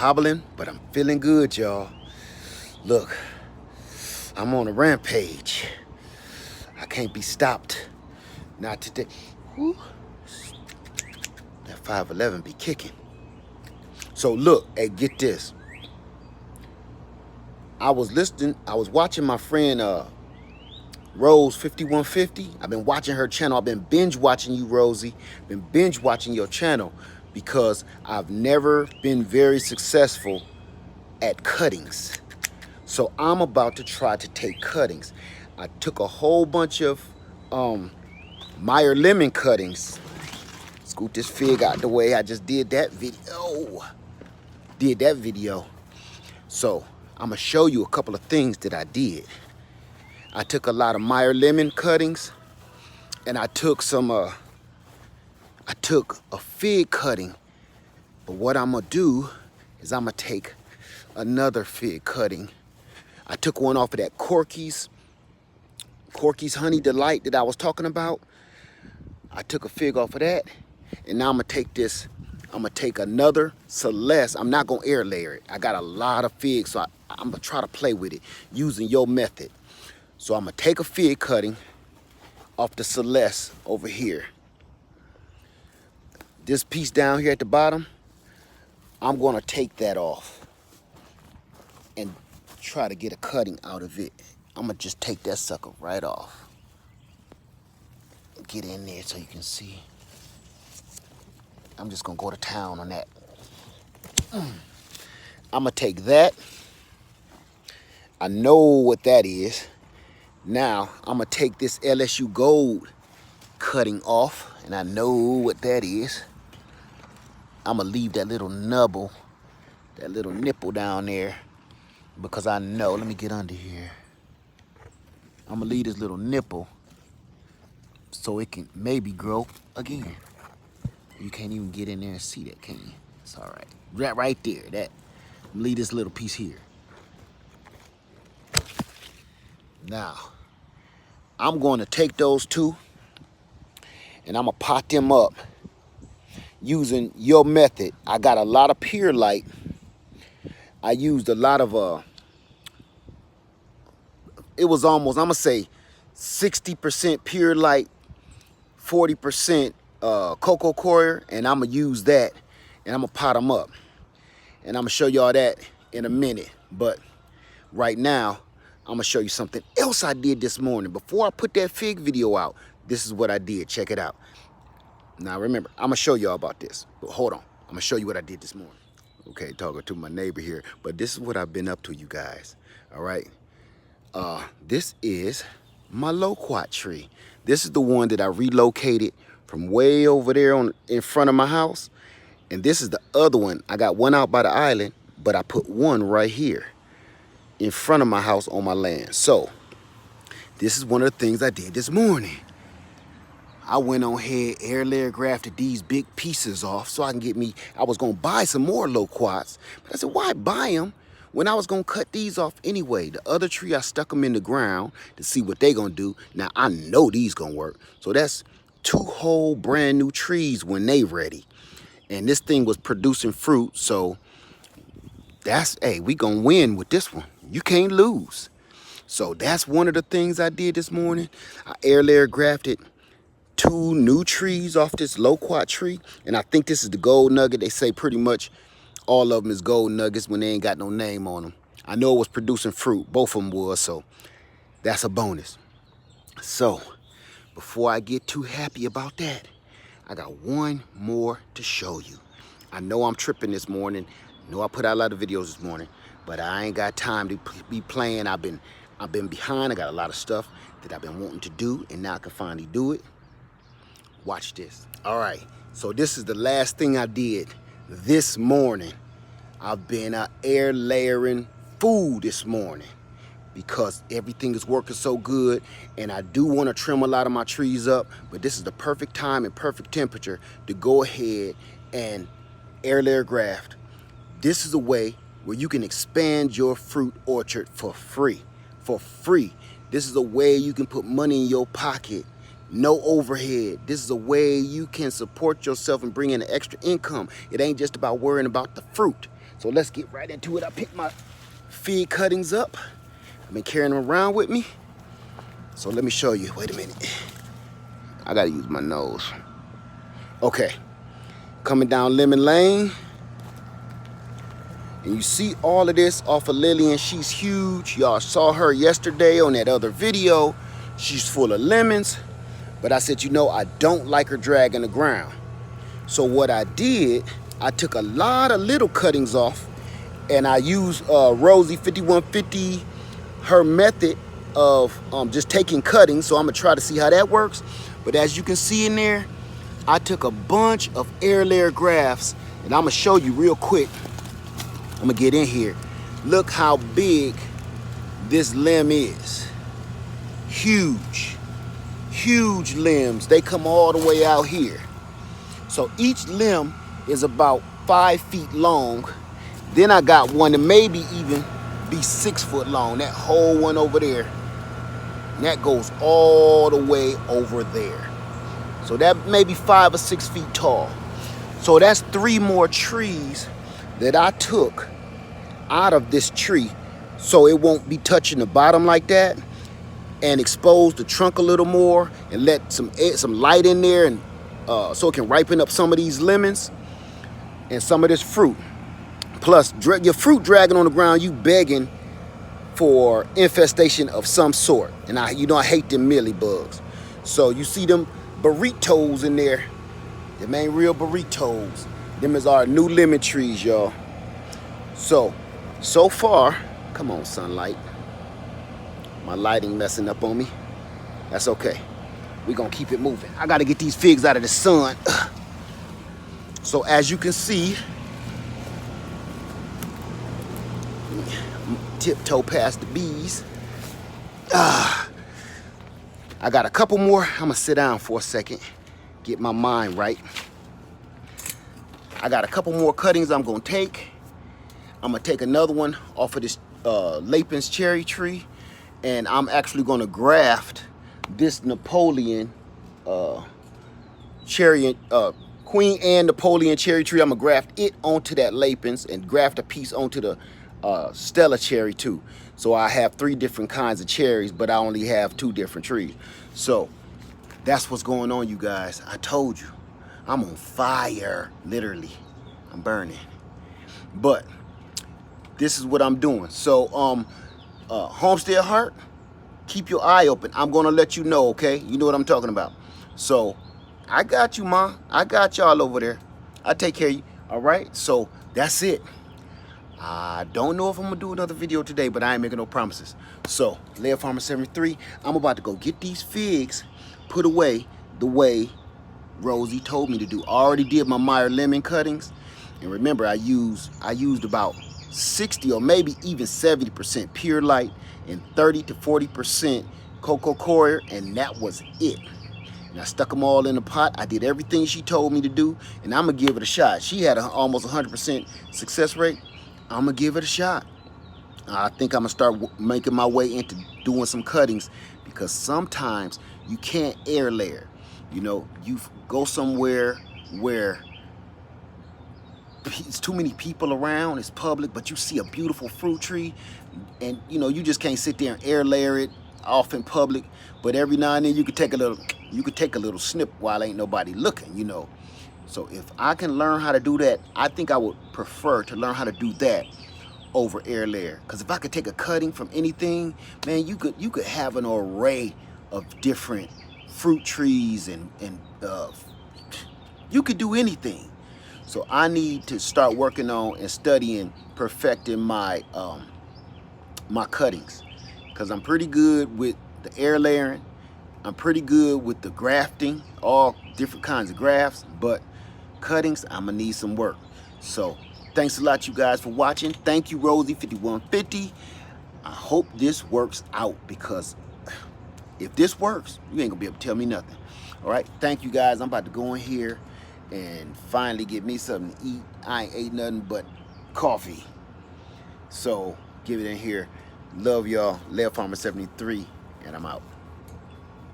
hobbling, but I'm feeling good, y'all. Look, I'm on a rampage. I can't be stopped. Not today. Whew. That 511 be kicking. So look, hey, get this. I was watching my friend Rose 5150. I've been watching her channel. I've been binge watching you, Rosie. Been binge watching your channel because I've never been very successful at cuttings. So I'm about to try to take cuttings. I took a whole bunch of Meyer lemon cuttings. Scoot this fig out the way. I just did that video. So I'm gonna show you a couple of things that I did. I took a lot of Meyer lemon cuttings, and I took a fig cutting. But what I'm gonna do is I'm gonna take another fig cutting. I took one off of that Corky's Honey Delight that I was talking about. I took a fig off of that, and now I'm gonna take this. I'm gonna take another Celeste. I'm not gonna air layer it. I got a lot of figs, so I'm gonna try to play with it using your method. So I'm gonna take a fig cutting off the Celeste over here. This piece down here at the bottom, I'm gonna take that off and try to get a cutting out of it. I'm gonna just take that sucker right off. Get in there so you can see. I'm just gonna go to town on that. I'm gonna take that. I know what that is. Now I'm gonna take this LSU Gold cutting off, and I know what that is. I'm gonna leave that little nubble, that little nipple down there, because I know, let me get under here. I'm gonna leave this little nipple so it can maybe grow again. You can't even get in there and see that, can you? It's all right. Right there, that. Leave this little piece here. Now, I'm going to take those two, and I'm gonna pot them up using your method. I got a lot of Pure Light. I used a lot of, it was almost, I'm gonna say 60% Pure Light, 40% cocoa coir, and I'm gonna use that, and I'm gonna pot them up, and I'm gonna show y'all that in a minute. But right now, I'm gonna show you something else I did this morning. Before I put that fig video out, this is what I did. Check it out. Now remember, I'm gonna show y'all about this, but hold on. I'm gonna show you what I did this morning. Okay, talking to my neighbor here, but this is what I've been up to, you guys. All right. This is my Loquat tree. This is the one that I relocated from way over there in front of my house. And this is the other one. I got one out by the island, but I put one right here in front of my house on my land. So this is one of the things I did this morning. I went on ahead, air layer grafted these big pieces off so I can get me, I was gonna buy some more Loquats, but I said, why buy them when I was gonna cut these off anyway? The other tree, I stuck them in the ground to see what they gonna do. Now I know these gonna work. So that's 2 whole brand new trees when they ready. And this thing was producing fruit, so that's, hey, we gonna win with this one. You can't lose. So that's one of the things I did this morning. I air layer grafted 2 new trees off this Loquat tree, and I think this is the gold nugget. They say pretty much all of them is gold nuggets when they ain't got no name on them. I know it was producing fruit. Both of them was, so that's a bonus. So before I get too happy about that, I got one more to show you. I know I'm tripping this morning. I know I put out a lot of videos this morning, but I ain't got time to be playing. I've been behind. I got a lot of stuff that I've been wanting to do, and now I can finally do it. Watch this. All right, so this is the last thing I did this morning. I've been air layering food this morning because everything is working so good, and I do want to trim a lot of my trees up, but this is the perfect time and perfect temperature to go ahead and air layer graft. This is a way where you can expand your fruit orchard for free. This is a way you can put money in your pocket. No overhead. This is a way you can support yourself and bring in an extra income. It ain't just about worrying about the fruit. So let's get right into it. I picked my fig cuttings up. I've been carrying them around with me. So let me show you. Wait a minute. I gotta use my nose. Okay. Coming down Lemon Lane. And you see all of this off of Lillian. She's huge. Y'all saw her yesterday on that other video. She's full of lemons. But I said, you know, I don't like her dragging the ground. So what I did, I took a lot of little cuttings off and I used Rosie 5150, her method of just taking cuttings. So I'm gonna try to see how that works. But as you can see in there, I took a bunch of air layer grafts and I'm gonna show you real quick. I'm gonna get in here. Look how big this limb is. Huge, huge limbs. They come all the way out here. So each limb is about 5 feet long. Then I got one that maybe even be 6 foot long. That whole one over there. And that goes all the way over there. So that may be 5 or 6 feet tall. So that's 3 more trees that I took out of this tree so it won't be touching the bottom like that, and expose the trunk a little more and let some light in there, and so it can ripen up some of these lemons and some of this fruit. Plus, your fruit dragging on the ground, you begging for infestation of some sort. And I hate them mealy bugs. So you see them burritos in there. Them ain't real burritos. Them is our new lemon trees, y'all. So far, come on, sunlight. My lighting messing up on me. That's okay. We're gonna keep it moving. I gotta get these figs out of the sun. So as you can see, tiptoe past the bees. I got a couple more. I'm gonna sit down for a second, get my mind right. I got a couple more cuttings I'm gonna take. I'm gonna take another one off of this Lapin's cherry tree, and I'm actually gonna graft this Napoleon cherry, Queen Anne Napoleon cherry tree. I'm gonna graft it onto that Lapin's and graft a piece onto the Stella cherry too. So I have 3 different kinds of cherries, but I only have 2 different trees. So that's what's going on, you guys. I told you, I'm on fire, literally. I'm burning. But this is what I'm doing. So Homestead Heart, keep your eye open. I'm gonna let you know, okay? You know what I'm talking about. So I got you, Ma. I got y'all over there. I take care of you. All right. So that's it. I don't know if I'm gonna do another video today, but I ain't making no promises. So, Lair Farmer 73, I'm about to go get these figs put away the way Rosie told me to do. I already did my Meyer lemon cuttings, and remember, I used about 60 or maybe even 70% pure light and 30 to 40% cocoa coir, and that was it. And I stuck them all in the pot. I did everything she told me to do, and I'm gonna give it a shot. She had almost 100% success rate. I'm gonna give it a shot. I think I'm gonna start making my way into doing some cuttings, because sometimes you can't air layer. You know, you go somewhere where it's too many people around, it's public, but you see a beautiful fruit tree, and you know, you just can't sit there and air layer it off in public. But every now and then you could take a little snip while ain't nobody looking, you know. So if I can learn how to do that, I think I would prefer to learn how to do that over air layer. Because if I could take a cutting from anything, man, you could have an array of different fruit trees, and you could do anything. So I need to start working on and studying, perfecting my my cuttings, because I'm pretty good with the air layering. I'm pretty good with the grafting, all different kinds of grafts, but cuttings, I'm gonna need some work. So thanks a lot, you guys, for watching. Thank you, Rosie 5150. I hope this works out, because if this works, you ain't gonna be able to tell me nothing. All right, thank you guys. I'm about to go in here and finally get me something to eat. I ain't ate nothing but coffee, so give it in here. Love y'all. Lair Farmer 73, and I'm out.